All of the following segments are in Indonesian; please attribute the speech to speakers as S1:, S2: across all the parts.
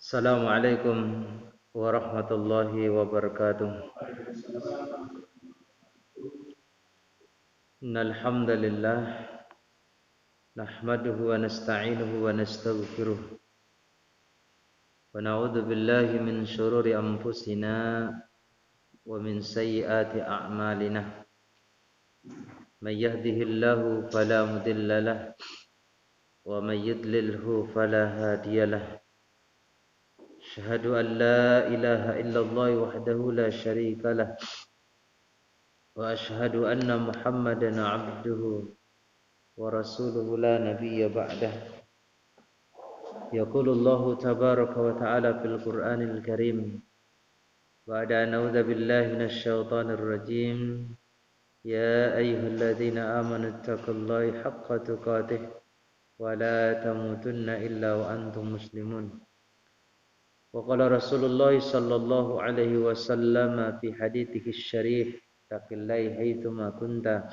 S1: Assalamualaikum warahmatullahi wabarakatuh. Innal hamdalillah nahmaduhu wa nasta'inuhu wa nastaghfiruh wa na'udzu billahi min shururi anfusina wa min sayyiati a'malina. May yahdihillahu fala mudilla lahu wa may yudlilhu fala hadiya lahu. Asyhadu an la ilaha illallah wahdahu la syarika lah wa asyhadu anna Muhammadan abduhu wa rasuluhu la nabiyya ba'dah. Yaqulullahu tabaraka wa ta'ala fil Qur'anil Karim ba'da a'udzu billahi minasy syaithanir rajim. Ya ayyuhalladzina amanu taqullaha haqqa tuqatih wa la tamutunna illa wa antum muslimun. Wa qala Rasulullah sallallahu alaihi wasallam fi hadithihi syarif taqillahi haitsuma kunta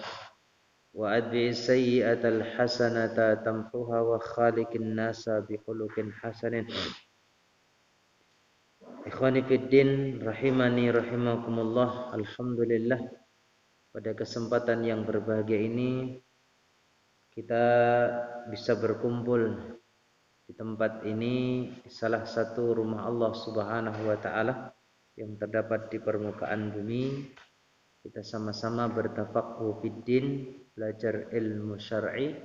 S1: wa adbi sayyi'atal hasanata tamhuha wa khaliqin nasa bi khuluqin hasanin. Ikhwani fiddin rahimani rahimakumullah. Alhamdulillah, pada kesempatan yang berbahagia ini kita bisa berkumpul di tempat ini, salah satu rumah Allah Subhanahu wa taala yang terdapat di permukaan bumi. Kita sama-sama bertafaqquh fiddin, belajar ilmu syar'i.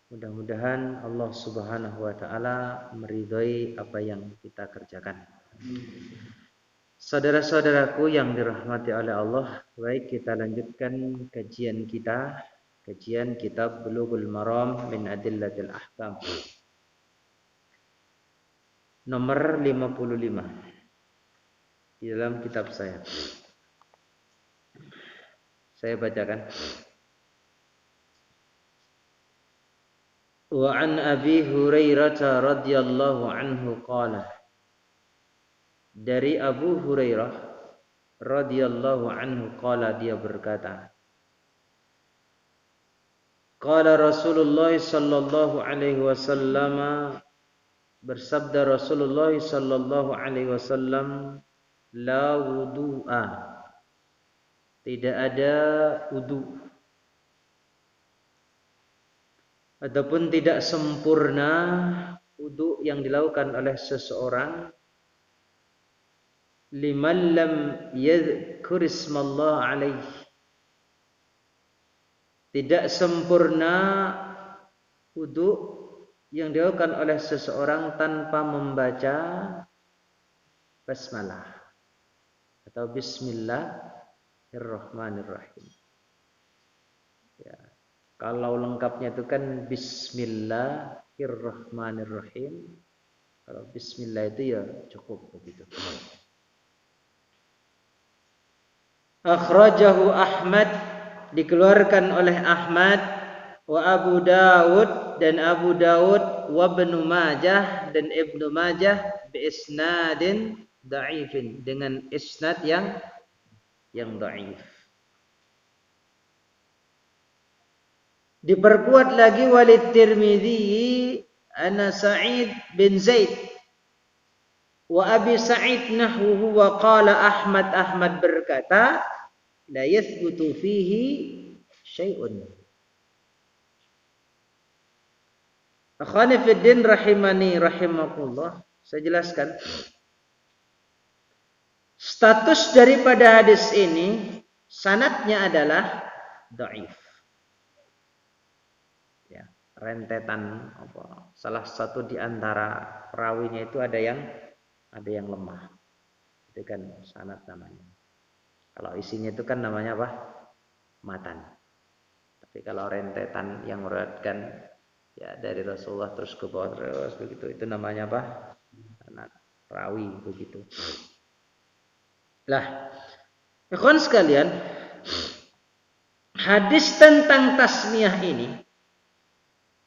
S1: Mudah-mudahan Allah Subhanahu wa taala meridhai apa yang kita kerjakan. Saudara-saudaraku yang dirahmati oleh Allah, baik kita lanjutkan kajian kitab Bulughul Maram min Adillatil Ahkam. Nomor 55 di dalam kitab saya. Saya bacakan. Wa an Abi Hurairah radhiyallahu anhu qala. Dari Abu Hurairah radhiyallahu anhu qala, dia berkata, qala Rasulullah sallallahu alaihi wasallam, bersabda Rasulullah sallallahu alaihi wasallam, la wudu'a, tidak ada wudu ataupun tidak sempurna wudu yang dilakukan oleh seseorang, liman lam yadhkur ismallah alaihi, tidak sempurna wudu yang dilakukan oleh seseorang tanpa membaca basmalah atau bismillahirrahmanirrahim. Ya, kalau lengkapnya itu kan bismillahirrahmanirrahim. Kalau bismillah itu ya cukup begitu. Akhrajahu Ahmad, dikeluarkan oleh Ahmad, wa Abu Dawud, dan Abu Dawud, wa Ibnu Majah, dan Ibnu Majah, bi isnadin dhaifin, dengan isnad yang dhaif. Diperkuat lagi walid Tirmidzi ana Sa'id bin Zaid wa Abi Sa'id nahwuhu, wa qala Ahmad berkata, la yathbutu fihi syai'un. Akhwani fiddin rahimani rahimakumullah, saya jelaskan status daripada hadis ini, sanadnya adalah dhaif. Ya, rentetan apa? Salah satu di antara perawinya itu ada yang lemah. Itu kan sanad namanya. Kalau isinya itu kan namanya apa? Matan. Tapi kalau rentetan yang meriwayatkan ya dari Rasulullah terus ke bawah terus begitu, itu namanya apa? Sanad, rawi begitu. Lah, ikhwan sekalian, hadis tentang tasmiyah ini,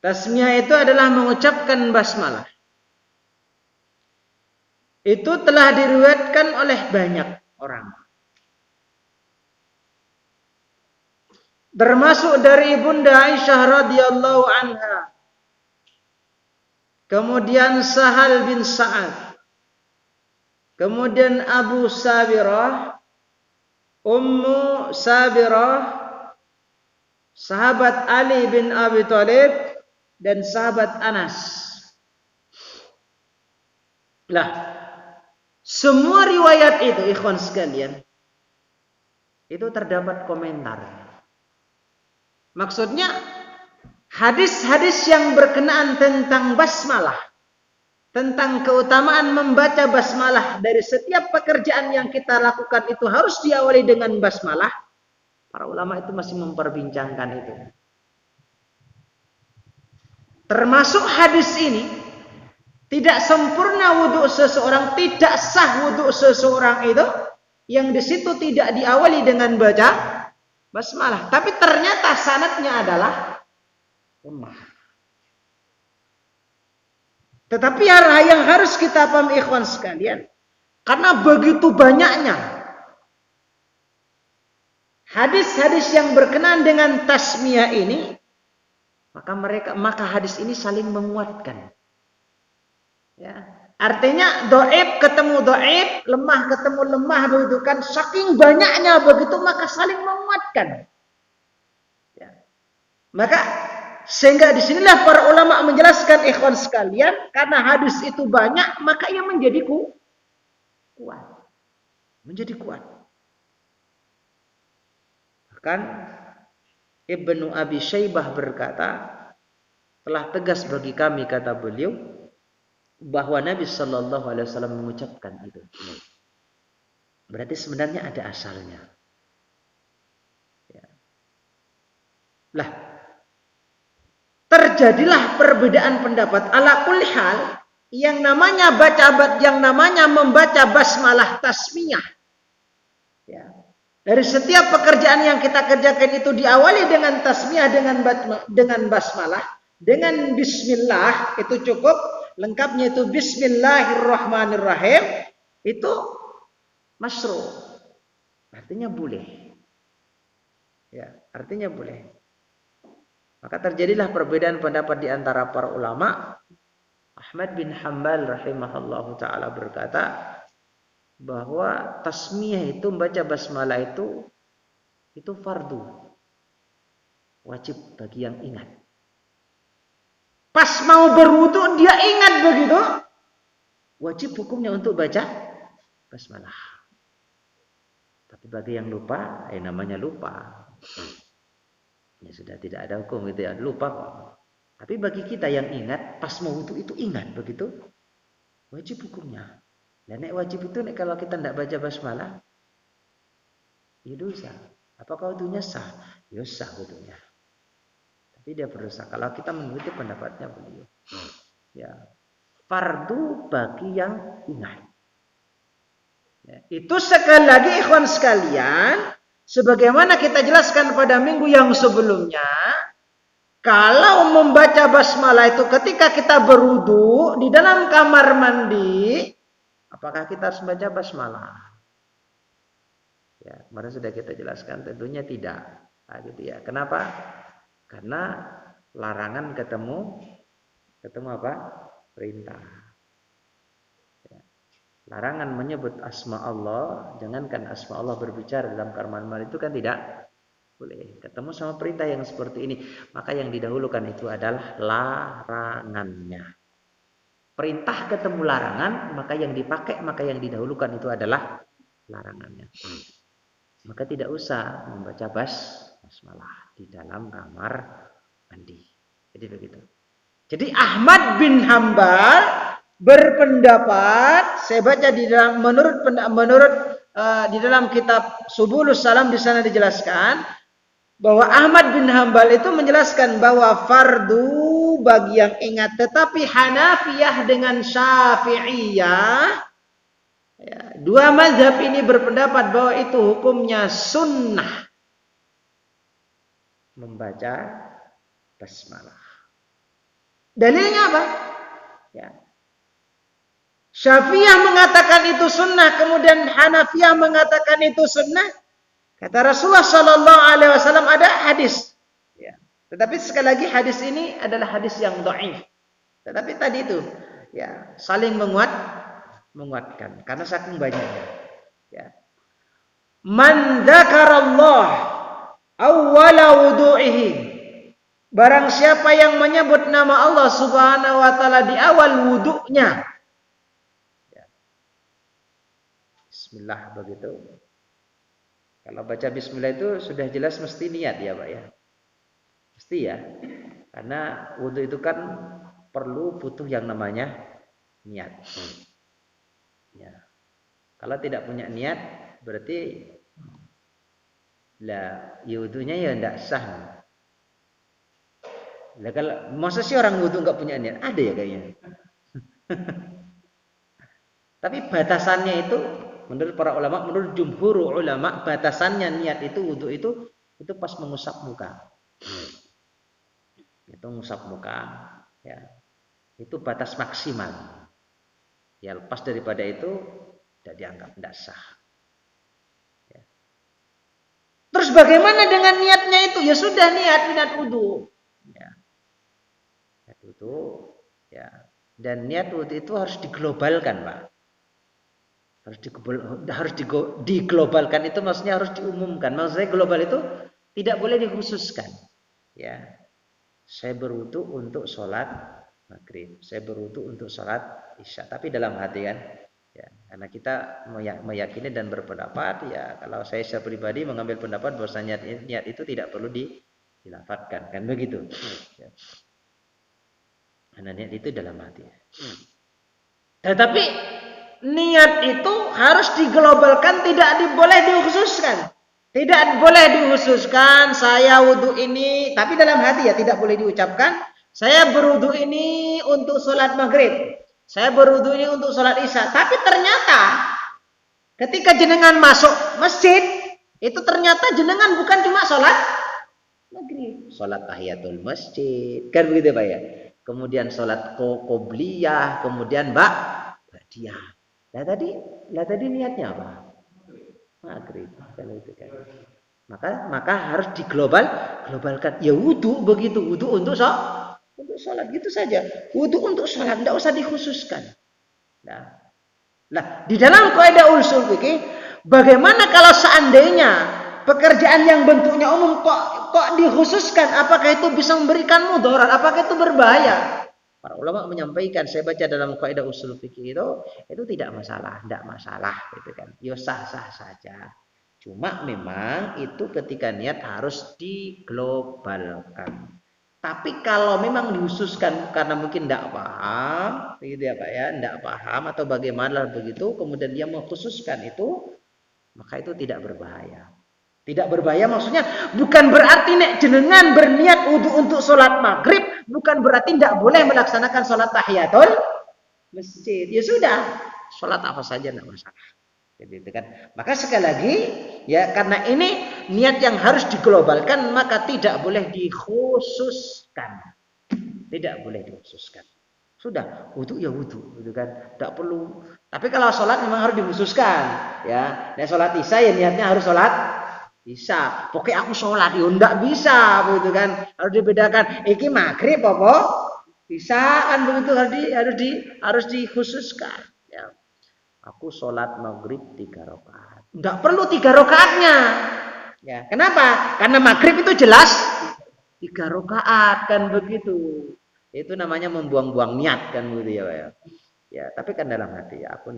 S1: tasmiyah itu adalah mengucapkan basmalah. Itu telah diriwayatkan oleh banyak orang. Termasuk dari Ibunda Aisyah radhiyallahu anha. Kemudian Sahal bin Sa'ad, kemudian Abu Sabirah, Ummu Sabirah, sahabat Ali bin Abi Thalib, dan sahabat Anas. Lah, semua riwayat itu, ikhwan sekalian, itu terdapat komentar. Maksudnya, hadis-hadis yang berkenaan tentang basmalah, tentang keutamaan membaca basmalah dari setiap pekerjaan yang kita lakukan itu harus diawali dengan basmalah. Para ulama itu masih memperbincangkan itu. Termasuk hadis ini, tidak sempurna wudhu seseorang, tidak sah wudhu seseorang itu yang di situ tidak diawali dengan baca basmalah. Tapi ternyata sanadnya adalah lemah. Tetapi yang harus kita pahami ikhwan sekalian, karena begitu banyaknya hadis-hadis yang berkenaan dengan tasmiyah ini, maka hadis ini saling menguatkan. Ya, artinya dhaif ketemu dhaif, lemah ketemu lemah, begitu kan? Saking banyaknya begitu, maka saling menguatkan. Ya. Maka sehingga disinilah para ulama menjelaskan ikhwan sekalian, karena hadis itu banyak, maka ia menjadi kuat. Menjadi kuat. Bahkan Ibnu Abi Syaibah berkata, telah tegas bagi kami, kata beliau, bahwa Nabi Shallallahu Alaihi Wasallam mengucapkan itu. Berarti sebenarnya ada asalnya. Ya. Lah, terjadilah perbedaan pendapat. Ala kulli hal, yang namanya membaca basmalah tasmiyah, ya, dari setiap pekerjaan yang kita kerjakan itu diawali dengan tasmiyah, dengan basmalah, dengan bismillah, itu cukup. Lengkapnya itu bismillahirrahmanirrahim, itu masyru', artinya boleh. Ya, artinya boleh. Maka terjadilah perbedaan pendapat di antara para ulama. Ahmad bin Hanbal rahimahullahu ta'ala berkata bahwa tasmiyah itu, membaca basmalah itu fardu, wajib bagi yang ingat. Pas mau berwudu dia ingat begitu, wajib hukumnya untuk baca basmalah. Tapi bagi yang lupa, namanya lupa. Ya sudah, tidak ada hukum itu ya, lupa kok. Tapi bagi kita yang ingat, pas mau wudu itu ingat begitu, wajib hukumnya. Dan wajib itu kalau kita tidak baca basmalah, ya dosa. Apakah wudunya sah? Ya sah wudunya. Tapi dia berdosa kalau kita mengikuti pendapatnya beliau. Ya, fardu bagi yang ingat. Ya, itu sekali lagi ikhwan sekalian, sebagaimana kita jelaskan pada minggu yang sebelumnya, kalau membaca basmalah itu ketika kita berwudu di dalam kamar mandi, apakah kita harus baca basmalah? Ya, kemarin sudah kita jelaskan, tentunya tidak. Nah, gitu ya. Kenapa? Karena larangan ketemu apa? Perintah. Ya. Larangan menyebut asma Allah, jangankan asma Allah berbicara dalam kamar mandi itu kan tidak boleh. Ketemu sama perintah yang seperti ini, maka yang didahulukan itu adalah larangannya. Perintah ketemu larangan, maka yang dipakai, maka yang didahulukan itu adalah larangannya. Maka tidak usah membaca basmalah di dalam kamar mandi. Jadi begitu. Jadi Ahmad bin Hanbal berpendapat, saya baca di dalam di dalam kitab Subulus Salam, di sana dijelaskan bahwa Ahmad bin Hanbal itu menjelaskan bahwa fardu bagi yang ingat, tetapi Hanafiyah dengan Syafi'iyah, ya, dua mazhab ini berpendapat bahwa itu hukumnya sunnah membaca basmalah. Dalilnya apa? Ya. Syafi'iyah mengatakan itu sunnah, kemudian Hanafiyah mengatakan itu sunnah. Kata Rasulullah Shallallahu Alaihi Wasallam ada hadis. Ya. Tetapi sekali lagi hadis ini adalah hadis yang dhaif. Tetapi tadi itu, ya, saling menguatkan karena saking banyaknya. Ya. Man dzakarallah awwala wudu'ihi. Barang siapa yang menyebut nama Allah Subhanahu wa taala di awal wudunya. Ya. Bismillah begitu. Kalau baca bismillah itu sudah jelas mesti niat ya, Pak ya. Mesti ya. Karena wudu itu kan butuh yang namanya niat. Ya. Kalau tidak punya niat berarti lah wudunya ya tidak sah. Lah kalau masa sih orang wudu nggak punya niat? Ada ya kayaknya. Tapi batasannya itu menurut para ulama, menurut jumhur ulama, batasannya niat itu wudu itu pas mengusap muka. Itu mengusap muka, ya. Itu batas maksimal. Ya lepas daripada itu tidak dianggap tidak sah. Ya. Terus bagaimana dengan niatnya itu? Ya sudah niat wudu. Ya. Niat wudu, ya. Dan niat wudu itu harus diglobalkan, Pak. Harus diglobalkan itu maksudnya harus diumumkan. Maksudnya global itu tidak boleh dikhususkan. Ya. Saya berwudu untuk sholat maghrib. Saya berwudu untuk sholat isya. Tapi dalam hati kan. Ya, karena kita meyakini dan berpendapat. Ya, kalau saya secara pribadi mengambil pendapat bahwasanya niat itu tidak perlu dilafadzkan. Kan begitu. Ya. Karena niat itu dalam hati. Tetapi niat itu harus diglobalkan, tidak boleh dikhususkan. Tidak boleh dikhususkan saya wudu ini, tapi dalam hati ya tidak boleh diucapkan. Saya berwudu ini untuk sholat maghrib. Saya berwudu ini untuk sholat isya. Tapi ternyata ketika jenengan masuk masjid, itu ternyata jenengan bukan cuma sholat maghrib. Sholat tahiyatul masjid. Kan begitu Pak ya. Kemudian sholat qobliyah. Kemudian ba'diyah. Lah tadi niatnya apa? Maghrib. Kalau itu kan. Maka harus diglobalkan. Ya wudu begitu, wudu untuk sholat gitu saja. Wudu untuk sholat, tidak usah dikhususkan. Nah, di dalam kaidah usul fikih, bagaimana kalau seandainya pekerjaan yang bentuknya umum kok dikhususkan? Apakah itu bisa memberikan mudarat? Apakah itu berbahaya? Para ulama menyampaikan, saya baca dalam kaidah usul fikih itu tidak masalah, gitu kan. Ya sah-sah saja. Cuma memang itu ketika niat harus diglobalkan. Tapi kalau memang dikhususkan karena mungkin tidak paham, gitu ya Pak ya, tidak paham atau bagaimana begitu, kemudian dia mengkhususkan itu, maka itu tidak berbahaya. Tidak berbahaya maksudnya bukan berarti nek jenengan berniat wudu untuk sholat maghrib, bukan berarti tidak boleh melaksanakan sholat tahiyatul masjid. Ya sudah, sholat apa saja tidak masalah. Gitu kan. Maka sekali lagi ya karena ini niat yang harus diglobalkan maka tidak boleh dikhususkan. Tidak boleh dikhususkan. Sudah, wudu ya wudu, gitu kan. Tidak perlu. Tapi kalau sholat memang harus dikhususkan, ya. Nah, sholat isya ya niatnya harus sholat isya. Pokoknya aku sholat ya enggak bisa, begitu kan. Harus dibedakan. Iki maghrib apa? Bisa kan begitu harus dikhususkan. Ya. Aku sholat maghrib 3 rakaat. Enggak perlu 3 rakaatnya. Ya, kenapa? Karena maghrib itu jelas 3 rakaat kan begitu. Itu namanya membuang-buang niat kan begitu ya Pak ya. Ya, tapi kan dalam hati ya aku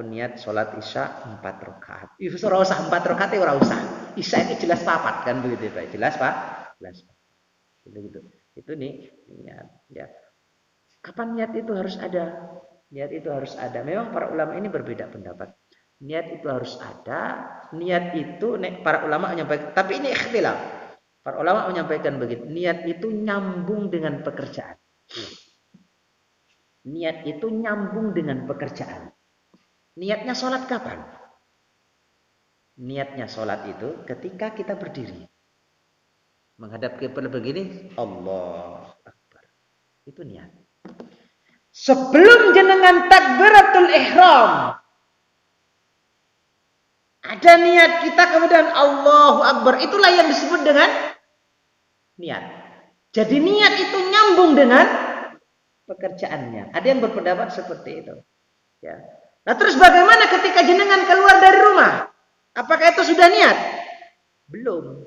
S1: niat sholat isya 4 rakaat. Itu ora usah 4 rakaat ya ora usah. Isya itu jelas 4 kan begitu ya Pak. Jelas Pak? Jelas. Gitu. Itu nih niat ya. Kapan niat itu harus ada? Niat itu harus ada. Memang para ulama ini berbeda pendapat. Niat itu harus ada. Niat itu para ulama menyampaikan. Tapi ini ikhtilaf. Para ulama menyampaikan begitu. Niat itu nyambung dengan pekerjaan. Niat itu nyambung dengan pekerjaan. Niatnya sholat kapan? Niatnya sholat itu ketika kita berdiri. Menghadap ke kiblat begini. Allah Akbar. Itu niat. Sebelum jenengan takbiratul ihram ada niat kita kemudian Allahu Akbar, itulah yang disebut dengan niat. Jadi niat itu nyambung dengan pekerjaannya. Ada yang berpendapat seperti itu.
S2: Ya. Nah terus bagaimana ketika jenengan keluar dari rumah? Apakah itu sudah niat? Belum.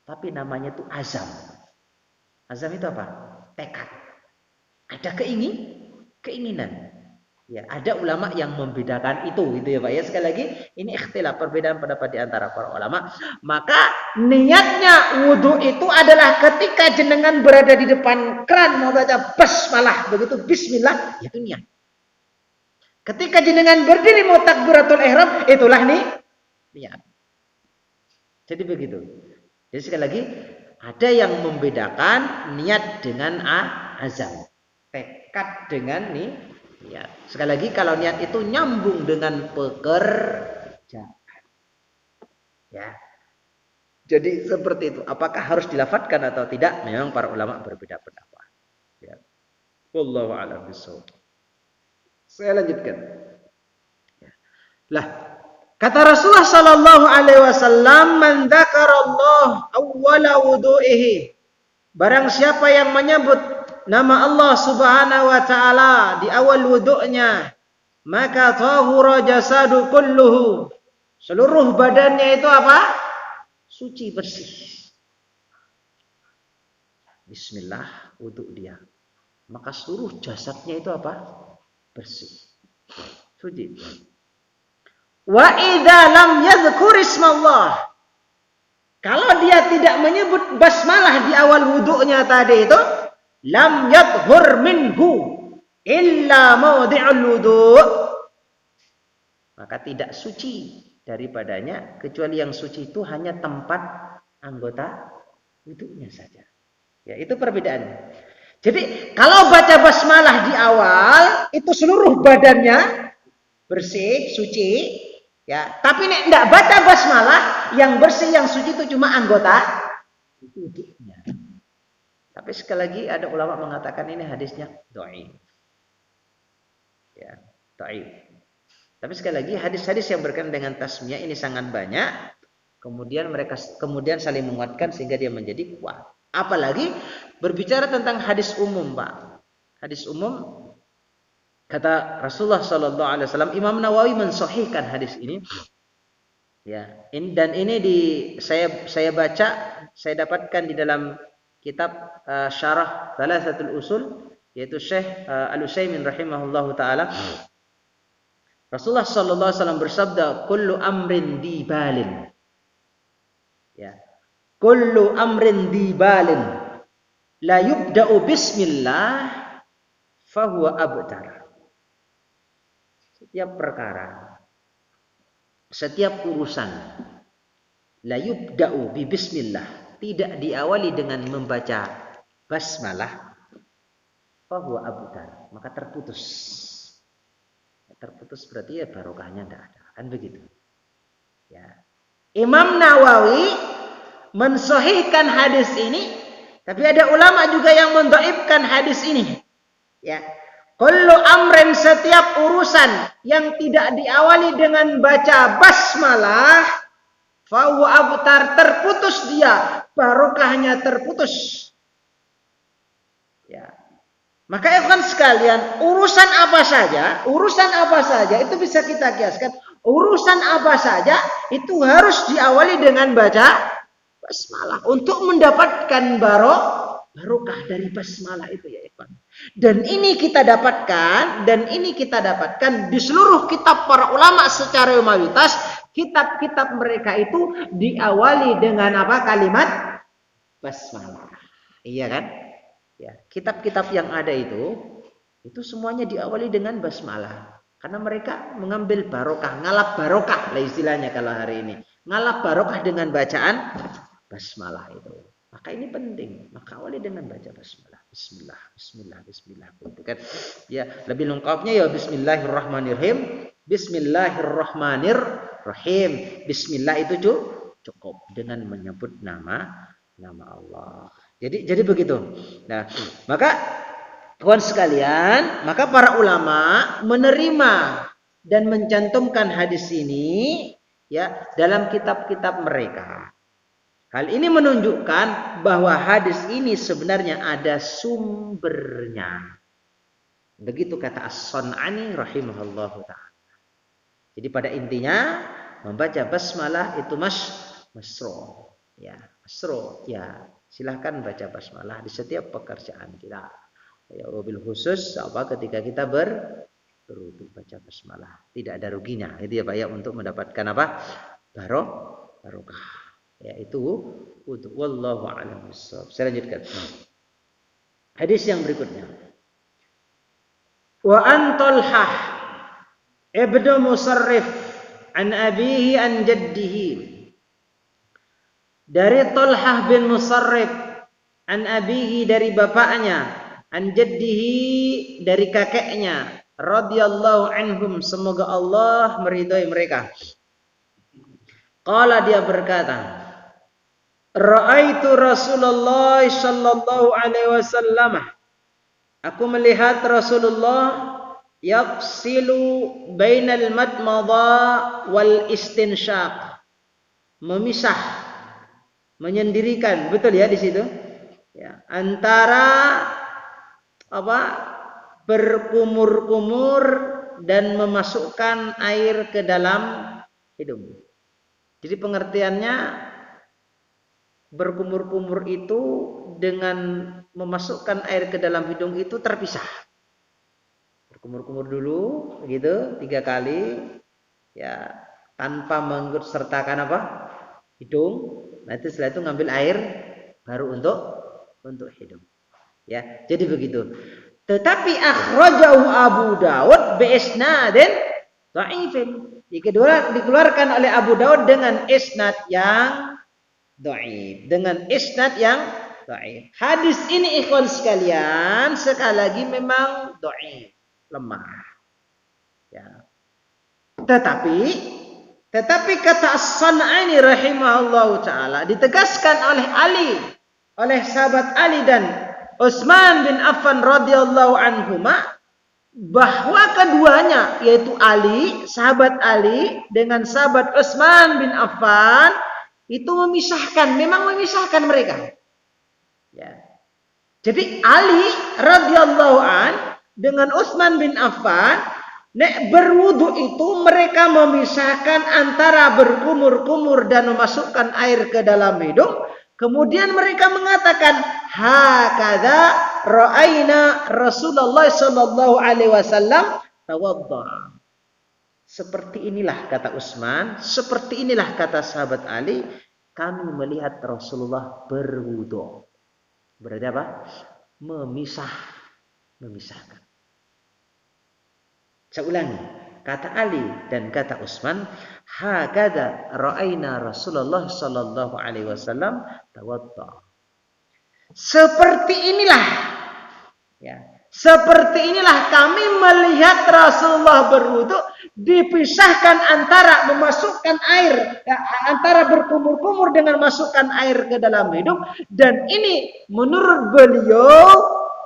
S2: Tapi namanya itu azam. Azam itu apa? Tekad. Ada keinginan. Ya, ada ulama yang membedakan itu gitu ya Pak ya. Sekali lagi ini ikhtilaf, perbedaan pendapat di antara para ulama. Maka niatnya wudhu itu adalah ketika jenengan berada di depan keran mau baca basmalah, begitu bismillah, itu niat. Ketika jenengan berdiri mau takbiratul ihram, itulah niat. Jadi begitu. Jadi sekali lagi ada yang membedakan niat dengan azam. Tekad dengan niat. Sekali lagi kalau niat itu nyambung dengan pekerjaan. Ya. Jadi seperti itu. Apakah harus dilafadzkan atau tidak? Memang para ulama berbeda pendapat. Ya. Wallahu a'lam bishawab. Saya lanjutkan. Ya. Lah, kata Rasulullah sallallahu alaihi wasallam, "Man dzakarallah awwala wudu'ihi." Barang siapa yang menyebut nama Allah Subhanahu wa taala di awal wudu'nya, maka tahura jasadu kulluhu. Seluruh badannya itu apa? Suci, bersih. Bismillah, wudu dia. Maka seluruh jasadnya itu apa? Bersih. Suci. Wa idza lam yadhkur ismallah. Kalau dia tidak menyebut basmalah di awal wudunya tadi itu, lam yadhur minhu illa mawdi'ul wudu'. Maka tidak suci daripadanya kecuali yang suci itu hanya tempat anggota wudunya saja. Ya, itu perbedaannya. Jadi kalau baca basmalah di awal itu seluruh badannya bersih, suci, ya. Tapi nek enggak baca basmalah, yang bersih, yang suci itu cuma anggota wudunya. Tapi sekali lagi ada ulama mengatakan ini hadisnya dhaif. Ya, dhaif. Tapi sekali lagi hadis-hadis yang berkaitan dengan tasmiyah ini sangat banyak. Kemudian mereka saling menguatkan sehingga dia menjadi kuat. Apalagi berbicara tentang hadis umum, Pak. Hadis umum kata Rasulullah sallallahu alaihi wasallam, Imam Nawawi mensahihkan hadis ini. Ya, dan ini saya baca, saya dapatkan di dalam kitab Syarah Thalathatul Usul, yaitu Syekh Al-Utsaimin rahimahullahu taala. Rasulullah sallallahu alaihi wasallam bersabda, "Kullu amrin dibalin." Ya. Kullu amrin dibalin la yubda'u bismillah fahuwa abtar. Setiap perkara, setiap urusan la yubda'u bi bismillah, tidak diawali dengan membaca basmalah, fahuwa abtar, maka terputus. Terputus berarti ya barokahnya tidak ada, kan begitu. Ya. Imam Nawawi mensahihkan hadis ini, tapi ada ulama juga yang mendhaifkan hadis ini. Ya. Kullu amrin, setiap urusan yang tidak diawali dengan baca basmalah, fa huwa abtar, terputus dia, barokahnya terputus. Ya. Maka ikhwan sekalian, urusan apa saja itu bisa kita kiaskan. Urusan apa saja itu harus diawali dengan baca basmalah untuk mendapatkan barokah dari basmalah itu ya ikhwan. Dan ini kita dapatkan di seluruh kitab para ulama secara mayoritas, kitab-kitab mereka itu diawali dengan apa? Kalimat basmalah. Iya kan? Ya, kitab-kitab yang ada itu semuanya diawali dengan basmalah. Karena mereka mengambil barokah, ngalap barokah lah istilahnya kalau hari ini. Ngalap barokah dengan bacaan basmalah itu. Maka ini penting. Maka awali dengan baca basmalah. Bismillah, bismillah, bismillah. Itu kan. Ya, lebih lengkapnya ya bismillahirrahmanirrahim. Bismillahirrahmanirrahim. Bismillah itu cukup dengan menyebut nama Allah. Jadi begitu. Nah, maka kawan sekalian, maka para ulama menerima dan mencantumkan hadis ini ya dalam kitab-kitab mereka. Hal ini menunjukkan bahwa hadis ini sebenarnya ada sumbernya. Begitu kata As-San'ani rahimahullahu ta'ala. Jadi pada intinya membaca basmalah itu masru'. Ya, masru'. Ya, silahkan baca basmalah di setiap pekerjaan kita. Ya, wabil khusus ketika kita berwudu baca basmalah. Tidak ada ruginya. Itu ya Pak ya, untuk mendapatkan apa? Barokah. Ya, itu wudu. Wallahu a'lam bishawab. Saya lanjutkan. Hadis yang berikutnya. Wa an Talhah ibnu Musarrif an abihi an jaddihi. Dari Talhah bin Musarrif an abihi dari bapaknya, an jaddihi dari kakeknya, radhiyallahu anhum semoga Allah meridhai mereka. Qala dia berkata, Ra'aitu Rasulullah sallallahu alaihi wasallam. Aku melihat Rasulullah yafsilu bainal madmadha wal istinsyaq. Memisah, menyendirikan, betul ya di situ? Ya, antara berkumur-kumur dan memasukkan air ke dalam hidung. Jadi pengertiannya berkumur-kumur itu dengan memasukkan air ke dalam hidung itu terpisah. Berkumur-kumur dulu gitu 3 kali ya, tanpa mengikut sertakan hidung. Nah itu setelah itu ngambil air baru untuk hidung. Ya, jadi begitu. Tetapi akhrajahu Abu Dawud bi isnadin dhaifin. Dikeluarkan oleh Abu Dawud dengan isnad yang dhaif, dengan isnad yang dhaif. Hadis ini ikhwan sekalian sekali lagi memang dhaif, lemah. Ya. Tetapi kata As-San'ani rahimahullahu taala ditegaskan oleh sahabat Ali dan Utsman bin Affan radhiyallahu anhuma bahwa keduanya yaitu Ali, sahabat Ali dengan sahabat Utsman bin Affan itu memang memisahkan mereka. Ya. Jadi Ali radhiyallahu an dengan Utsman bin Affan nek berwudu itu mereka memisahkan antara berkumur-kumur dan memasukkan air ke dalam hidung. Kemudian mereka mengatakan hakadza ra'aina Rasulullah sallallahu alaihi wasallam tawadda. Seperti inilah kata Utsman, seperti inilah kata sahabat Ali, kami melihat Rasulullah berwudu. Berarti apa? Memisahkan. Saya ulangi, kata Ali dan kata Utsman, hakadza ra'aina Rasulullah sallallahu alaihi wasallam tawadda. Seperti inilah kami melihat Rasulullah berwudu, dipisahkan antara memasukkan air, antara berkumur-kumur dengan masukkan air ke dalam hidung, dan ini menurut beliau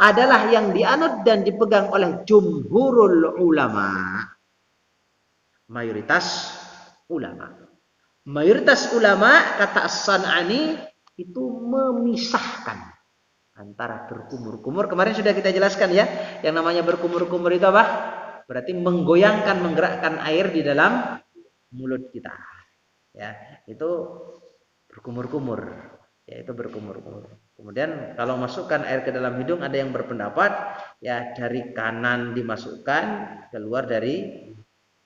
S2: adalah yang dianut dan dipegang oleh jumhurul ulama. Mayoritas ulama kata As-San'ani itu memisahkan antara berkumur-kumur. Kemarin sudah kita jelaskan ya, yang namanya berkumur-kumur itu apa? Berarti menggoyangkan, menggerakkan air di dalam mulut kita. Ya, itu berkumur-kumur. Ya, itu berkumur-kumur. Kemudian kalau masukkan air ke dalam hidung ada yang berpendapat ya dari kanan dimasukkan, keluar dari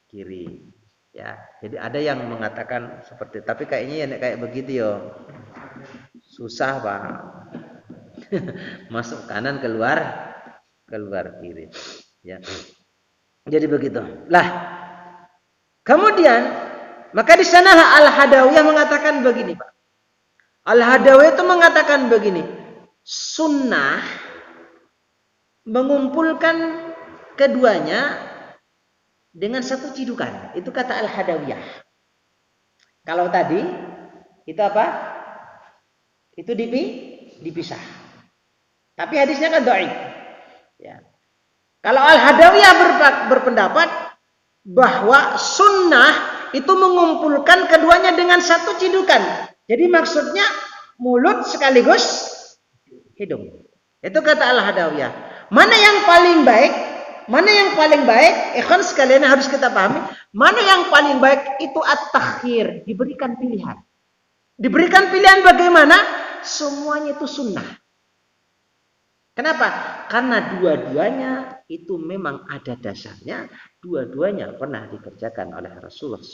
S2: kiri. Ya, jadi ada yang mengatakan seperti, tapi kayaknya ya kayak begitu yo. Susah, Pak. Masuk kanan, keluar kiri. Ya. Jadi begitu. Lah. Kemudian maka di sana Al-Hadawiyah mengatakan begini, Pak. Al-Hadawiyah itu mengatakan begini, sunnah mengumpulkan keduanya dengan satu cidukan. Itu kata Al-Hadawiyah. Kalau tadi itu apa? Itu dipisah. Tapi hadisnya kan dhaif. Ya. Kalau Al-Hadawiyah berpendapat bahwa sunnah itu mengumpulkan keduanya dengan satu cidukan. Jadi maksudnya mulut sekaligus hidung. Itu kata Al-Hadawiyah. Mana yang paling baik? Mana yang paling baik? Ikhwan sekalian harus kita pahami, mana yang paling baik itu at-takhir, diberikan pilihan. Diberikan pilihan bagaimana? Semuanya itu sunnah. Kenapa? Karena dua-duanya itu memang ada dasarnya, dua-duanya pernah dikerjakan oleh Rasulullah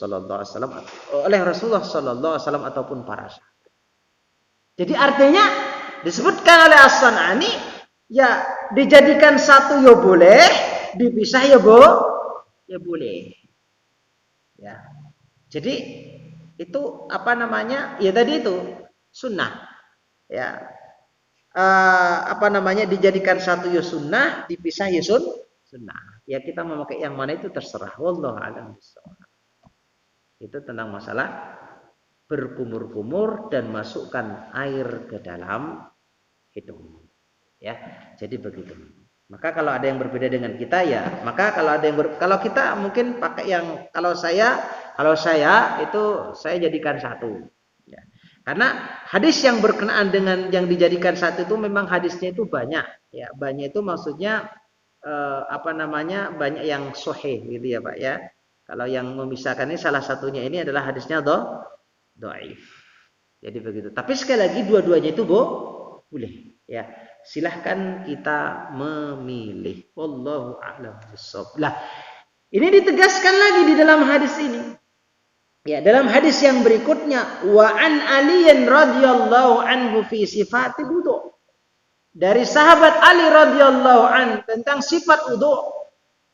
S2: SAW ataupun para sahabat. Jadi artinya disebutkan oleh As-San'ani, ya dijadikan satu ya boleh, dipisah ya boleh. Ya. Jadi itu apa namanya? Ya tadi itu sunnah. Ya. Dijadikan satu ya sunnah, dipisah ya sunnah. Ya kita mau pakai yang mana itu terserah. Wallahu a'lam bishawab. Itu tentang masalah berkumur-kumur dan masukkan air ke dalam hidung. Ya, jadi begitu. Maka kalau ada yang berbeda dengan kita ya, maka kalau ada yang kalau kita mungkin pakai yang kalau saya itu saya jadikan satu. Ya. Karena hadis yang berkenaan dengan yang dijadikan satu itu memang hadisnya itu banyak. Ya, banyak itu maksudnya banyak yang sahih gitu ya Pak ya. Kalau yang memisahkan ini salah satunya ini adalah hadisnya dhaif. Jadi begitu. Tapi sekali lagi dua-duanya itu boleh. Ya, silahkan kita memilih. Wallahu a'lam bishawab. Lah, ini ditegaskan lagi di dalam hadis ini. Ya, dalam hadis yang berikutnya, wa an aliyin radhiyallahu anhu fi sifatil wudu. Dari sahabat Ali radhiyallahu an tentang sifat wudu.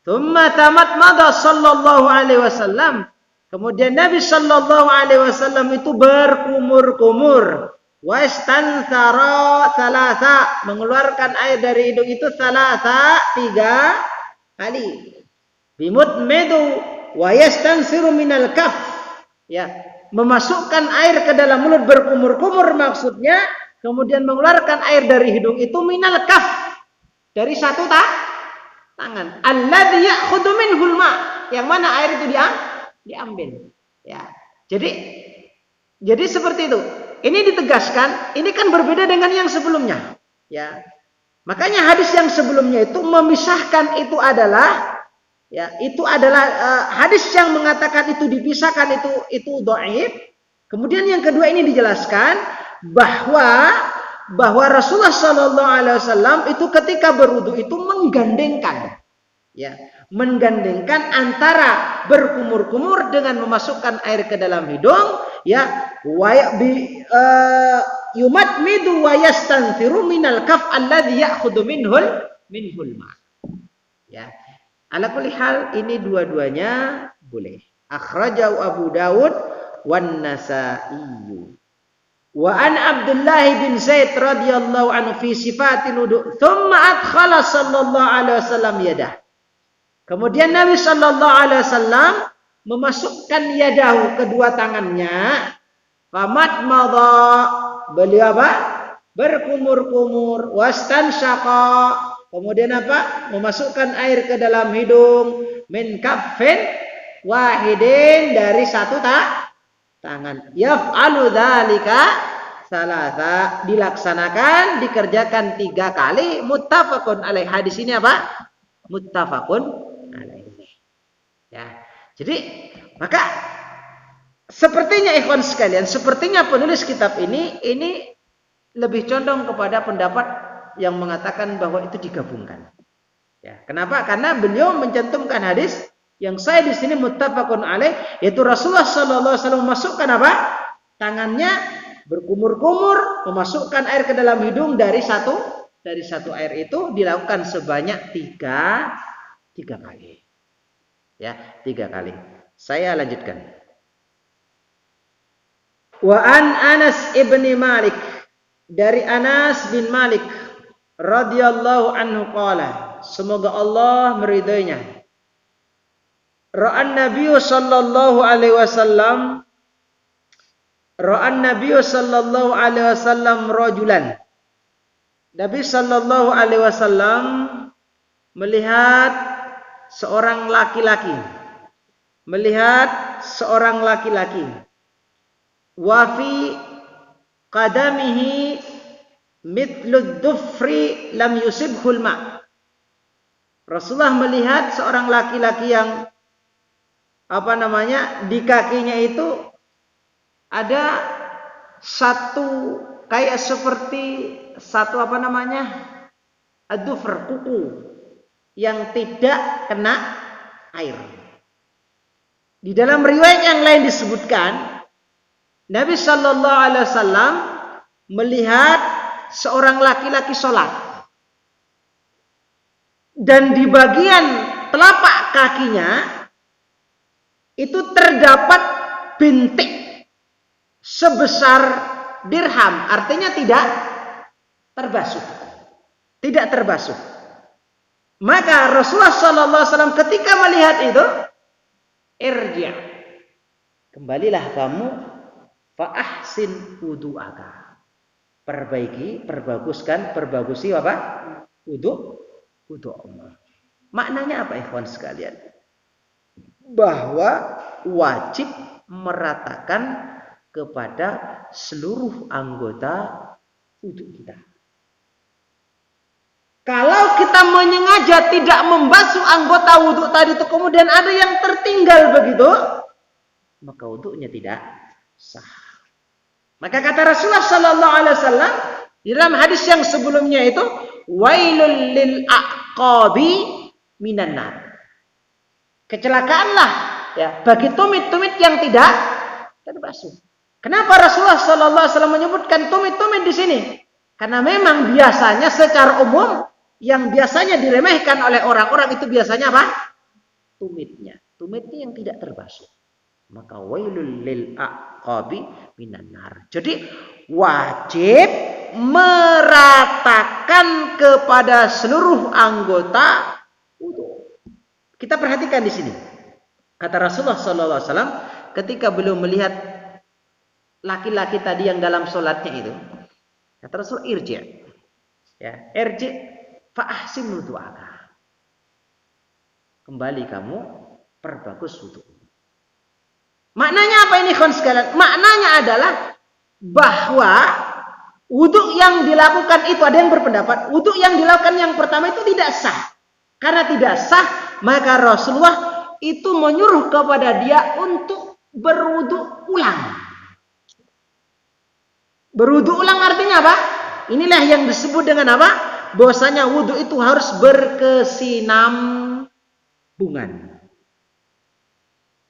S2: Tsumma tamatmada sallallahu alaihi wasallam. Kemudian Nabi sallallahu alaihi wasallam itu berkumur-kumur. Wastanthara thalatha, mengeluarkan air dari hidung itu thalatha 3 kali. Bimutmidu wa yastansiru minal kaf. Ya, memasukkan air ke dalam mulut berkumur-kumur maksudnya, kemudian mengeluarkan air dari hidung itu minal kaf, dari satu tangan. Alladzi ya'khudhu minhul ma, yang mana air itu diambil. Ya. Jadi seperti itu. Ini ditegaskan, ini kan berbeda dengan yang sebelumnya. Ya. Makanya hadis yang sebelumnya itu memisahkan itu adalah hadis yang mengatakan itu dipisahkan itu dhaif. Kemudian yang kedua ini dijelaskan bahwa Rasulullah sallallahu alaihi wasallam itu ketika berwudu itu menggandengkan antara berkumur-kumur dengan memasukkan air ke dalam hidung, ya, yumatmidu wa yastanfiru minal kaf alladhi ya'khudhu minhul ma. Ya. Ala kulli hal ini dua-duanya boleh. Akhrajahu Abu Dawud wan Nasa'i. Wa an Abdullah bin Zaid radhiyallahu anhu fi sifatil wudu, thumma adkhala sallallahu alaihi wasallam yadah. Kemudian Nabi sallallahu alaihi wasallam memasukkan yadahu, kedua tangannya, famat madha, beliau apa? Berkumur-kumur, wastansyaqa, kemudian apa? Memasukkan air ke dalam hidung, min kaffin wahidin, dari satu tangan. Yaf'alu dzalika salasa, dilaksanakan, dikerjakan 3 kali. Muttafaqun alaih. Hadis ini apa? Muttafaqun alaih. Ya. Jadi, maka sepertinya ikhwan sekalian, sepertinya penulis kitab ini lebih condong kepada pendapat yang mengatakan bahwa itu digabungkan. Ya, kenapa? Karena beliau mencantumkan hadis yang saya di sini muttafaqun alaih, yaitu Rasulullah sallallahu alaihi wasallam memasukkan apa? Tangannya berkumur-kumur, memasukkan air ke dalam hidung dari satu air itu dilakukan sebanyak 3 kali. Ya, 3 kali. Saya lanjutkan. Wa an Anas ibni Malik, dari Anas bin Malik radhiyallahu anhu qala, semoga Allah meridainya. Ra'an Nabi sallallahu alaihi wasallam rajulan. Nabi sallallahu alaihi wasallam melihat seorang laki-laki. Wa fi qadamihi mithlu dhufri lam yusibhul ma. Rasulullah melihat seorang laki-laki yang di kakinya itu ada satu kayak seperti satu adufr, kuku yang tidak kena air. Di dalam riwayat yang lain disebutkan Nabi Shallallahu Alaihi Wasallam melihat seorang laki-laki sholat dan di bagian telapak kakinya itu terdapat bintik sebesar dirham, artinya tidak terbasuh. Tidak terbasuh. Maka Rasulullah SAW ketika melihat itu, irji', kembalilah kamu, fa ahsin wudu'aka. Perbagusi wudu'. Maknanya apa ikhwan sekalian? Bahwa wajib meratakan kepada seluruh anggota wudu kita. Kalau kita menyengaja tidak membasuh anggota wudu tadi itu kemudian ada yang tertinggal begitu, maka wudunya tidak sah. Maka kata Rasulullah Sallallahu Alaihi Wasallam di dalam hadis yang sebelumnya itu, wailul lil aqabi minan nar. Kecelakaanlah ya bagi tumit-tumit yang tidak terbasuh. Kenapa Rasulullah Sallallahu Alaihi Wasallam menyebutkan tumit-tumit di sini? Karena memang biasanya secara umum yang biasanya diremehkan oleh orang-orang itu biasanya apa? Tumitnya yang tidak terbasuh. Maka wailul lil aqabi minan nar. Jadi wajib meratakan kepada seluruh anggota wudu. Kita perhatikan di sini. Kata Rasulullah sallallahu alaihi wasallam ketika beliau melihat laki-laki tadi yang dalam sholatnya itu, kata Rasul irji'. Ya, irji' fa ahsin wudu'aka. Kembali kamu perbagus wudu. Maknanya apa ini kawan sekalian? Maknanya adalah bahwa wudu yang dilakukan itu ada yang berpendapat wudu yang dilakukan yang pertama itu tidak sah. Karena tidak sah, maka Rasulullah itu menyuruh kepada dia untuk berwudu ulang. Berwudu ulang artinya apa? Inilah yang disebut dengan apa? Bahwasanya wudu itu harus berkesinambungan.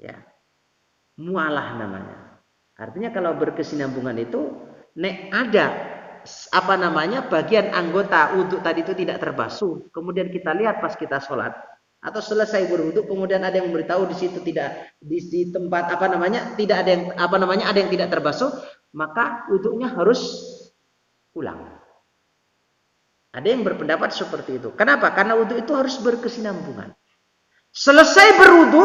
S2: Ya. Mualah namanya. Artinya kalau berkesinambungan itu ada bagian anggota wudu tadi itu tidak terbasuh. Kemudian kita lihat pas kita sholat atau selesai berwudu kemudian ada yang memberitahu di situ tidak di tempat tidak ada yang ada yang tidak terbasuh, maka wudunya harus ulang. Ada yang berpendapat seperti itu. Kenapa? Karena wudu itu harus berkesinambungan. Selesai berwudu,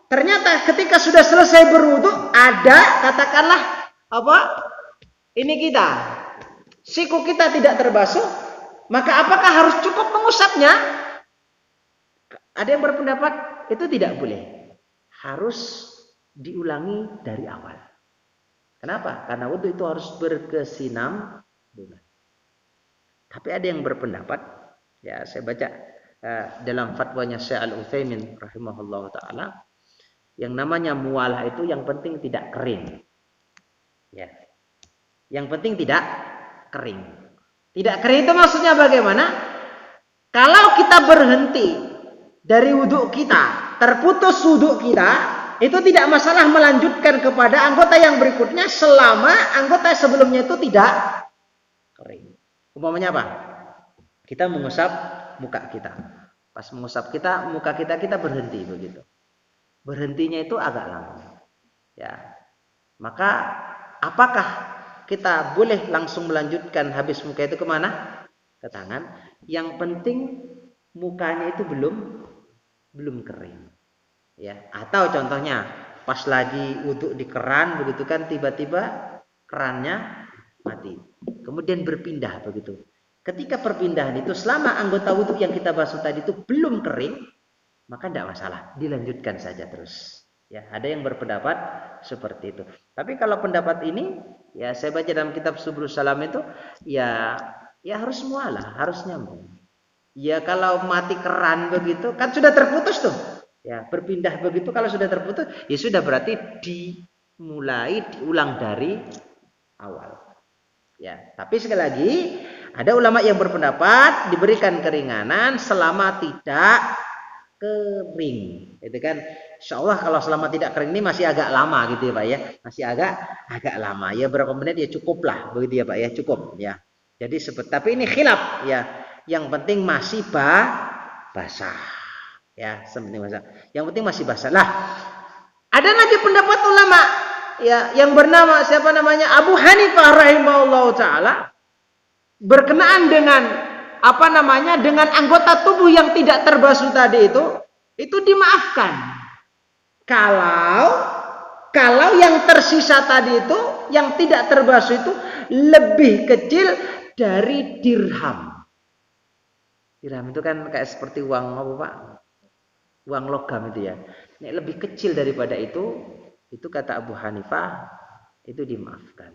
S2: ternyata ketika sudah selesai berwudu ada katakanlah siku kita tidak terbasuh, maka apakah harus cukup mengusapnya? Ada yang berpendapat itu tidak boleh. Harus diulangi dari awal. Kenapa? Karena wudu itu harus berkesinambungan. Tapi ada yang berpendapat, ya saya baca dalam fatwanya Syekh Al-Utsaimin rahimahullah taala, yang namanya mualah itu yang penting tidak kering. Ya. Yang penting tidak kering. Tidak kering itu maksudnya bagaimana? Kalau kita berhenti dari wudu kita, terputus wudu kita, itu tidak masalah melanjutkan kepada anggota yang berikutnya selama anggota sebelumnya itu tidak kering. Umpamanya apa? Kita mengusap muka kita. Pas mengusap muka kita berhenti begitu. Berhentinya itu agak lama. Ya. Maka apakah kita boleh langsung melanjutkan habis muka itu kemana? Ke tangan. Yang penting mukanya itu belum kering. Ya. Atau contohnya pas lagi wudu di keran begitu kan tiba-tiba kerannya mati. Kemudian berpindah begitu. Ketika perpindahan itu selama anggota wudu yang kita basuh tadi itu belum kering, maka tidak masalah, dilanjutkan saja terus. Ya, ada yang berpendapat seperti itu. Tapi kalau pendapat ini, ya saya baca dalam kitab Subulus Salam itu, ya harus mualah, harus nyambung. Ya kalau mati keran begitu kan sudah terputus tuh. Ya, berpindah begitu kalau sudah terputus, ya sudah berarti diulang dari awal. Ya, tapi sekali lagi ada ulama yang berpendapat diberikan keringanan selama tidak kering. Itu kan insyaallah kalau selama tidak kering ini masih agak lama gitu ya Pak ya. Masih agak lama. Ya berapa menit ya cukup lah begitu ya Pak ya, cukup ya. Jadi tapi ini khilaf ya. Yang penting masih basah. Ya, sepenting basah. Yang penting masih basah. Lah, ada lagi pendapat ulama ya yang bernama siapa namanya? Abu Hanifah rahimahullahu taala berkenaan dengan apa namanya? Dengan anggota tubuh yang tidak terbasuh tadi itu dimaafkan. Kalau yang tersisa tadi itu yang tidak terbasuh itu lebih kecil dari dirham. Dirham itu kan kayak seperti uang apa Pak? Uang logam itu ya. Nek lebih kecil daripada itu kata Abu Hanifah itu dimaafkan.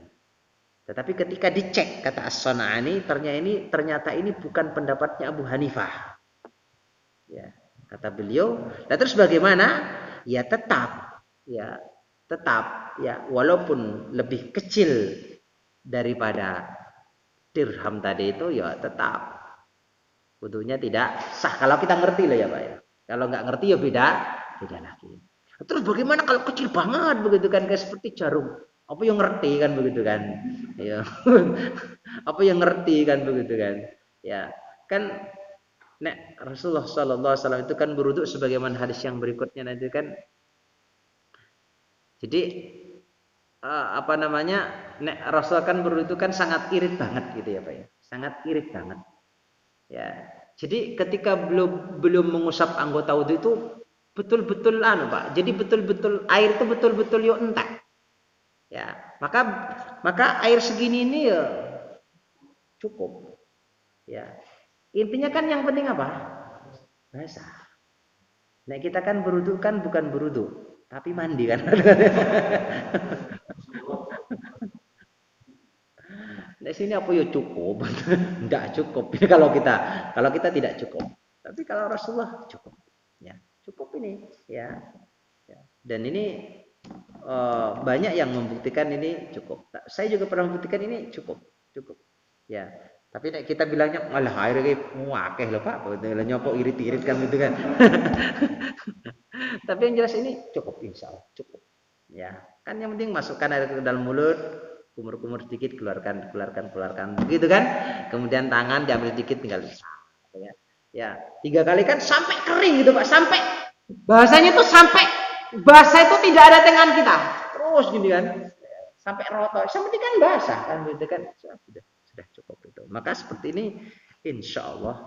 S2: Tetapi ketika dicek kata As-San'ani ternyata ini bukan pendapatnya Abu Hanifah. Ya, kata beliau, nah terus bagaimana? Ya tetap ya walaupun lebih kecil daripada dirham tadi itu ya tetap wudunya tidak sah kalau kita ngerti loh ya Pak ya. Kalau nggak ngerti ya beda lagi. Terus bagaimana kalau kecil banget begitu kan kayak seperti jarum? Apa yang ngerti kan begitu kan? Ya. Apa yang ngerti kan begitu kan? Ya, kan nek Rasulullah sallallahu alaihi wasallam itu kan berwudu sebagaimana hadis yang berikutnya nanti kan. Jadi apa namanya? Nek Rasul kan berwudu kan sangat irit banget gitu ya Pak ya. Sangat irit banget. Ya, jadi ketika belum mengusap anggota wudu itu betul-betul Pak. Jadi betul-betul air itu betul-betul yo entek. Ya, maka air segini ini ya cukup. Ya. Intinya kan yang penting apa? Basah. Nah, kita kan berwudu kan bukan berwudu, tapi mandi kan. Di sini apa ya cukup? Enggak cukup. Kalau kita tidak cukup. Tapi kalau Rasulullah cukup. Ya, cukup ini, ya. Dan ini banyak yang membuktikan ini cukup. Saya juga pernah membuktikan ini cukup. Ya. Tapi kita bilangnya malah air iki muakeh lho Pak, betul nyopok irit-irit kan gitu kan. Tapi yang jelas ini cukup insyaallah, cukup. Ya, kan yang penting masukkan air ke dalam mulut, kumur-kumur sedikit keluarkan begitu kan. Kemudian tangan diambil sedikit tinggal ya 3 kali kan sampai kering gitu Pak, sampai bahasanya tuh sampai basah itu tidak ada tangan kita terus gini kan sampai roto sampai kan basah kan gitu kan sudah cukup itu. Maka seperti ini insyaallah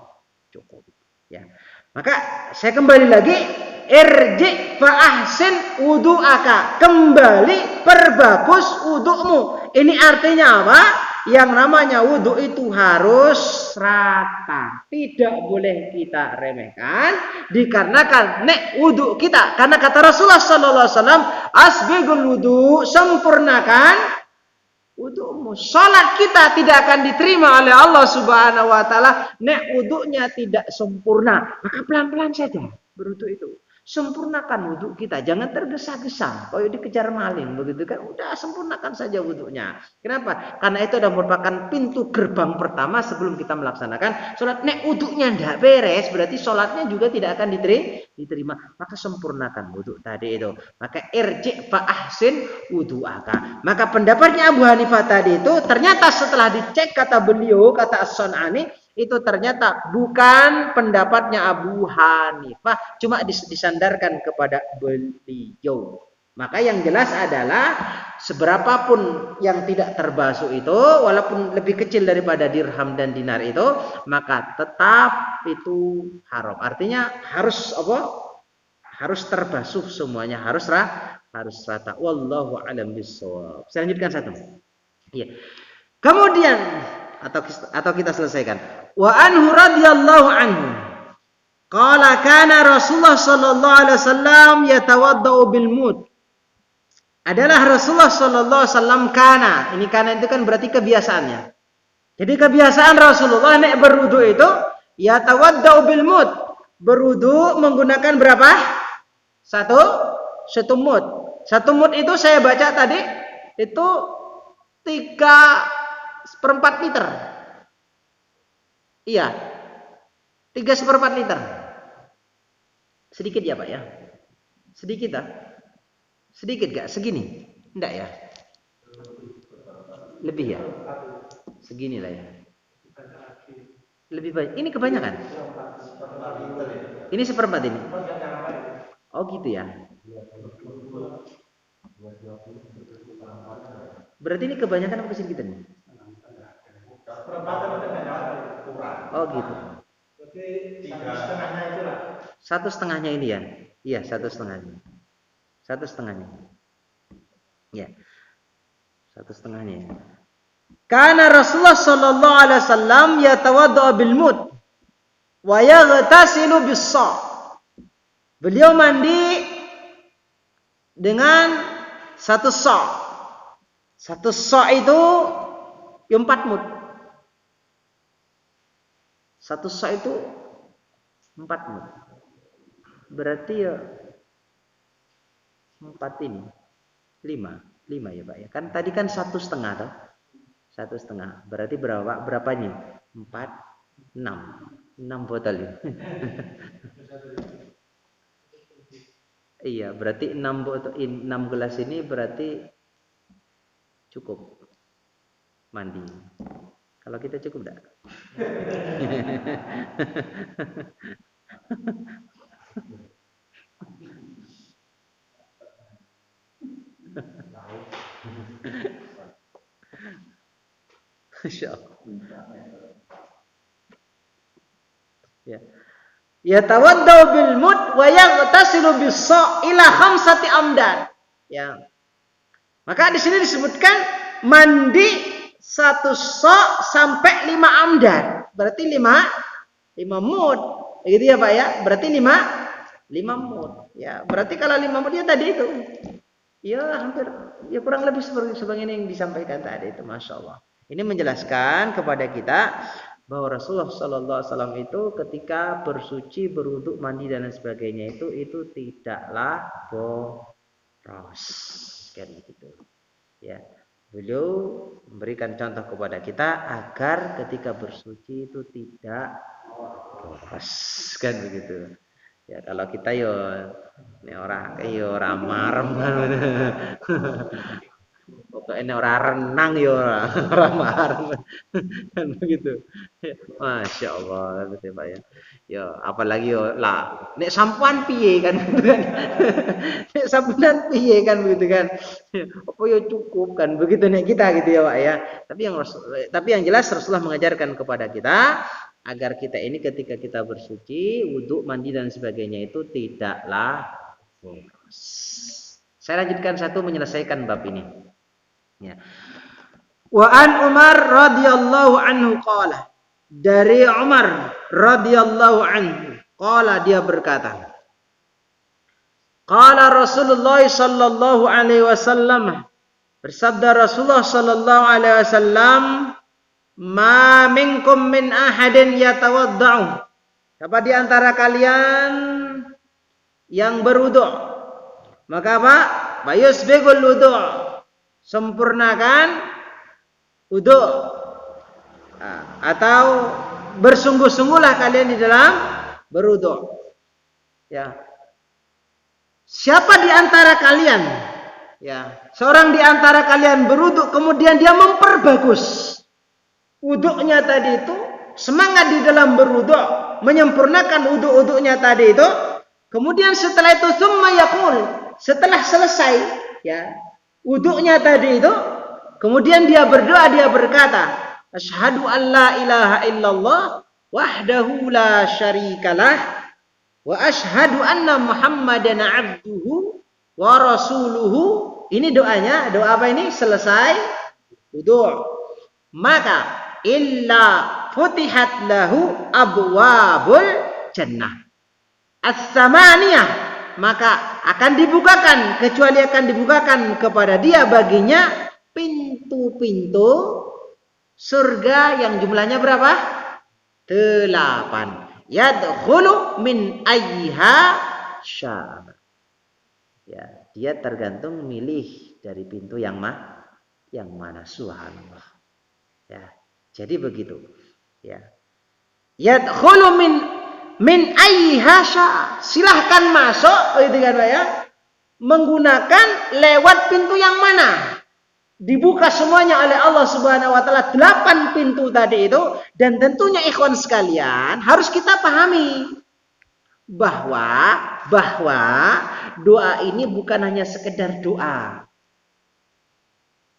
S2: cukup ya. Maka saya kembali lagi irji fa ahsin wudu'aka, kembali perbagus wudu'mu. Ini artinya apa? Yang namanya wudu itu harus rata, tidak boleh kita remehkan dikarenakan nek wudu kita, karena kata Rasulullah sallallahu alaihi wasallam asbigul wudu, sempurnakan wudu'mu. Salat kita tidak akan diterima oleh Allah Subhanahu wa taala nek wudunya tidak sempurna. Maka pelan-pelan saja berwudu itu. Sempurnakan wudu kita, jangan tergesa-gesa kayak dikejar maling begitu kan. Udah sempurnakan saja wudunya. Kenapa? Karena itu adalah merupakan pintu gerbang pertama sebelum kita melaksanakan sholat. Nek wudunya tidak beres, berarti sholatnya juga tidak akan diterima. Maka sempurnakan wudu tadi itu. Maka irji' fa ahsin wudu'aka. Maka pendapatnya Abu Hanifah tadi itu ternyata setelah dicek kata beliau, kata As-San'ani, itu ternyata bukan pendapatnya Abu Hanifah, cuma disandarkan kepada beliau. Maka yang jelas adalah seberapapun yang tidak terbasuh itu, walaupun lebih kecil daripada dirham dan dinar itu, maka tetap itu haram. Artinya harus apa? Harus terbasuh semuanya, harus rata. Wallahu a'lam bishawab. Saya lanjutkan satu. Iya. Kemudian atau kita selesaikan. Wa anhu radhiyallahu anhu qala kana Rasulullah sallallahu alaihi wasallam yatawaddau bil mud. Adalah Rasulullah sallallahu alaihi wasallam kana. Ini kana itu kan berarti kebiasaannya. Jadi kebiasaan Rasulullah nek berwudu itu Yatawaddau bil mud. Berwudu menggunakan berapa? Satu mud. Satu mud itu saya baca tadi itu 3/4 liter. Iya. 3/4 liter. Sedikit ya Pak ya? Sedikit ah? Sedikit gak? Segini? Enggak ya? Lebih ya? Segini lah ya. Lebih baik. Ini kebanyakan. Ini 1/4 ini. Oh gitu ya. Berarti ini kebanyakan apa sedikit nih? Oh gitu. 1/2 ini ya? Iya 1/2. 1/2. Ya. 1/2 ya. Karena Rasulullah sallallahu alaihi wasallam yatawaddau bil mud wa yaghtasilu bis sa'. Beliau mandi dengan 1 sa'. 1 sa' itu 4 mud. 1 sa' itu 4 mud. Berarti ya 4 ini 5 ya Pak ya. Kan tadi kan 1/2 toh. 1/2. Berarti berapa ini? 4, 6 botol ya. Iya, berarti 6 botol 6 gelas ini berarti cukup mandi. Kalau kita cukup enggak? Insyaallah. Ya. Yatawaddau bil mud wa yaghtasilu bis sa' ila 5 amdan. Ya. Maka di sini disebutkan mandi 1 sa' sampai 5 amdan. Berarti 5 mud. Begitu ya Pak ya? Berarti 5 mud. Ya, berarti kalau 5 mud ya tadi itu. Ya hampir ya kurang lebih sebagaimana yang disampaikan tadi itu, Masya Allah. Ini menjelaskan kepada kita bahwa Rasulullah Sallallahu Alaihi Wasallam itu ketika bersuci, berwudu, mandi dan lain sebagainya itu tidaklah boros, kan gitu. Ya, beliau memberikan contoh kepada kita agar ketika bersuci itu tidak boros, kan begitu. Ya kalau kita yo orang marem pokoknya orang renang yo orang marem kan begitu. Masya Allah gitu Pak ya. Yo apalagi yo lah nek sampuan piye kan gitu kan. Nek sampuan piye kan begitu kan. Apa yo cukup kan begitu nek kita gitu ya Pak ya. Tapi yang jelas Rasulullah mengajarkan kepada kita agar kita ini ketika kita bersuci, wudhu, mandi dan sebagainya itu tidaklah boros. Saya lanjutkan satu menyelesaikan bab ini. Ya. Wa an Umar radhiyallahu anhu qala. Dari Umar radhiyallahu anhu qala dia berkata. Qala Rasulullah sallallahu alaihi wasallam. Bersabda Rasulullah sallallahu alaihi wasallam, ma minkum min ahadin yatawadda'u. Siapa di antara kalian yang berwudu? Maka apa? Bayusbigul wudu. Sempurnakan wudu. Atau bersungguh-sungguhlah kalian di dalam berwudu. Ya. Siapa di antara kalian? Ya, seorang di antara kalian berwudu kemudian dia memperbagus wuduknya tadi itu, semangat di dalam berwudu, menyempurnakan wuduknya tadi itu. Kemudian setelah itu summa yaqul, setelah selesai ya wuduknya tadi itu, kemudian dia berdoa, dia berkata, asyhadu an la ilaha illallah wahdahu la syarikalah wa asyhadu anna muhammadan abduhu wa rasuluhu. Ini doanya, doa apa ini? Selesai wudu. Maka illa futihat lahu abwabul jannah as-samaniyah, maka akan dibukakan, kecuali akan dibukakan kepada dia baginya pintu-pintu surga yang jumlahnya berapa? 8. Yadkhulu min ayyiha syaa. Ya, dia tergantung milih dari pintu yang mana, subhanallah. Ya. Jadi begitu. Ya. Yadkhulu min ayyiha syaa. Silahkan masuk gitu kan Pak ya. Menggunakan lewat pintu yang mana? Dibuka semuanya oleh Allah Subhanahu wa taala 8 pintu tadi itu, dan tentunya ikhwan sekalian harus kita pahami bahwa doa ini bukan hanya sekedar doa.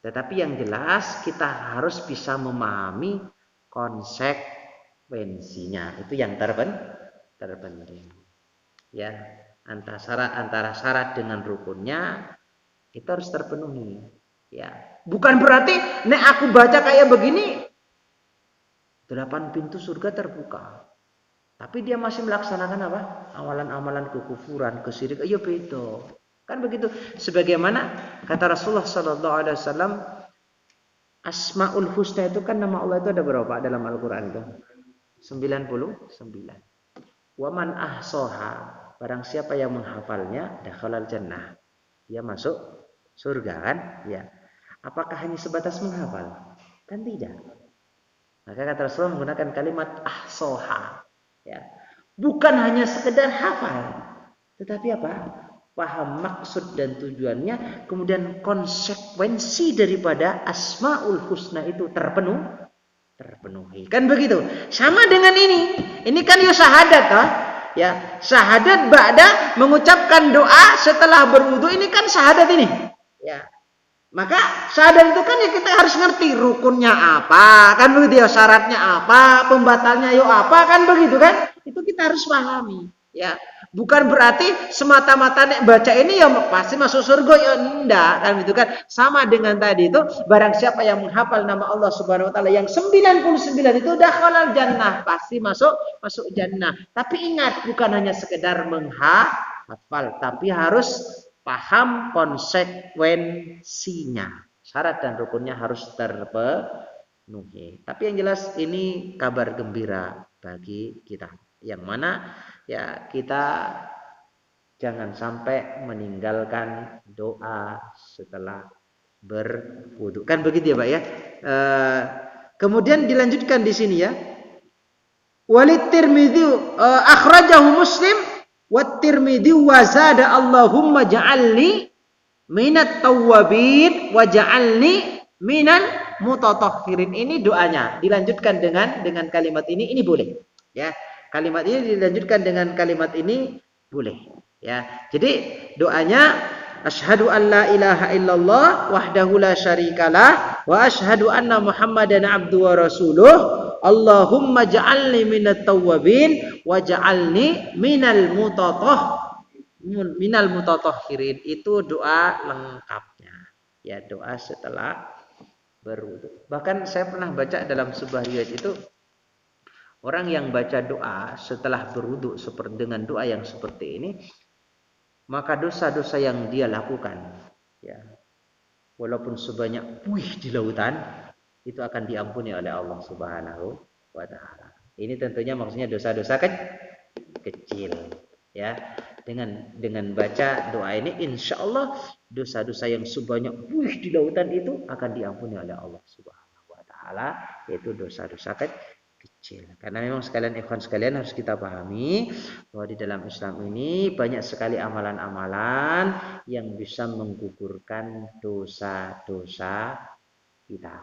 S2: Tetapi yang jelas kita harus bisa memahami konsekuensinya. Itu yang terpenting. Ya, antara syarat dengan rukunnya itu harus terpenuhi. Ya, bukan berarti nek aku baca kayak begini 8 pintu surga terbuka. Tapi dia masih melaksanakan apa? Amalan-amalan kekufuran, kesyirikan, ya beda. Kan begitu. Sebagaimana kata Rasulullah sallallahu alaihi wasallam, Asmaul Husna itu kan nama Allah itu ada berapa dalam Al-Qur'an itu? 99. Wa man ahsaha, barang siapa yang menghafalnya dakhalal jannah. Dia masuk surga kan? Ya. Apakah hanya sebatas menghafal? Kan tidak. Maka kata Rasulullah menggunakan kalimat ahsaha. Ya. Bukan hanya sekedar hafal, tetapi apa? Paham maksud dan tujuannya, kemudian konsekuensi daripada Asmaul Husna itu terpenuhi. Kan begitu. Sama dengan ini. Ini kan ya syahadat toh. Ya, syahadat ba'da mengucapkan doa setelah berwudu, ini kan syahadat ini. Ya. Maka syahadat itu kan ya kita harus ngerti rukunnya apa, kan begitu ya, syaratnya apa, pembatalnya yo apa, kan begitu kan? Itu kita harus pahami, ya. Bukan berarti semata-mata nek baca ini ya pasti masuk surga, ya enggak, kan gitu kan? Sama dengan tadi itu, barang siapa yang menghafal nama Allah Subhanahu wa taala yang 99 itu dakhalal jannah, pasti masuk jannah. Tapi ingat, bukan hanya sekedar menghafal, tapi harus paham konsekuensinya. Syarat dan rukunnya harus terpenuhi. Tapi yang jelas ini kabar gembira bagi kita. Yang mana ya kita jangan sampai meninggalkan doa setelah berwudu. Kan begitu ya Pak ya. Kemudian dilanjutkan di sini ya. Walid Tirmidzi akhrajahu Muslim wa Tirmidzi wa zada Allahumma ja'alni minat tawwabin wa ja'alni minal mutatahhirin. Ini doanya. Dilanjutkan dengan kalimat ini boleh. Ya. Kalimat ini dilanjutkan dengan kalimat ini boleh. Ya. Jadi doanya asyhadu an la ilaha illallah wahdahu la syarikalah wa asyhadu anna Muhammadan abduhu wa rasuluh. Allahumma ja'alni minat tawwabin wa ja'alni minal mutatahhirin. Itu doa lengkapnya. Ya, doa setelah berwudu. Bahkan saya pernah baca dalam sebuah riwayat itu, orang yang baca doa setelah berwudu seperti dengan doa yang seperti ini, maka dosa-dosa yang dia lakukan, ya, walaupun sebanyak buih di lautan, itu akan diampuni oleh Allah Subhanahu wa taala. Ini tentunya maksudnya dosa-dosa kecil, ya. Dengan baca doa ini, insya Allah dosa-dosa yang sebanyak buih di lautan itu akan diampuni oleh Allah Subhanahu wa taala, yaitu dosa-dosa kecil. Karena memang ikhwan sekalian harus kita pahami bahwa di dalam Islam ini banyak sekali amalan-amalan yang bisa menggugurkan dosa-dosa kita.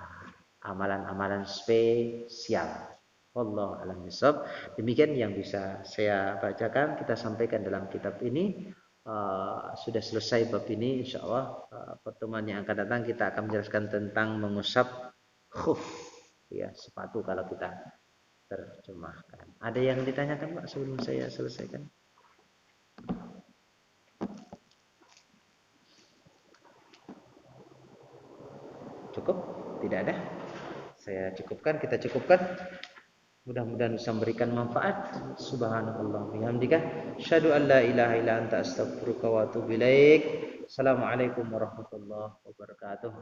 S2: Amalan-amalan spesial. Wallahu a'lam bishawab. Demikian yang bisa saya bacakan, kita sampaikan dalam kitab ini. Sudah selesai bab ini, insyaallah pertemuan yang akan datang kita akan menjelaskan tentang mengusap khuf, ya, sepatu kalau kita terjemahkan. Ada yang ditanyakan Pak sebelum saya selesaikan? Cukup? Tidak ada? Saya cukupkan, kita cukupkan. Mudah-mudahan bisa memberikan manfaat. Subhanallah bihamdika asyhadu an la ilaha illa anta astaghfiruka wa atubu ilaik. Assalamualaikum warahmatullahi wabarakatuh.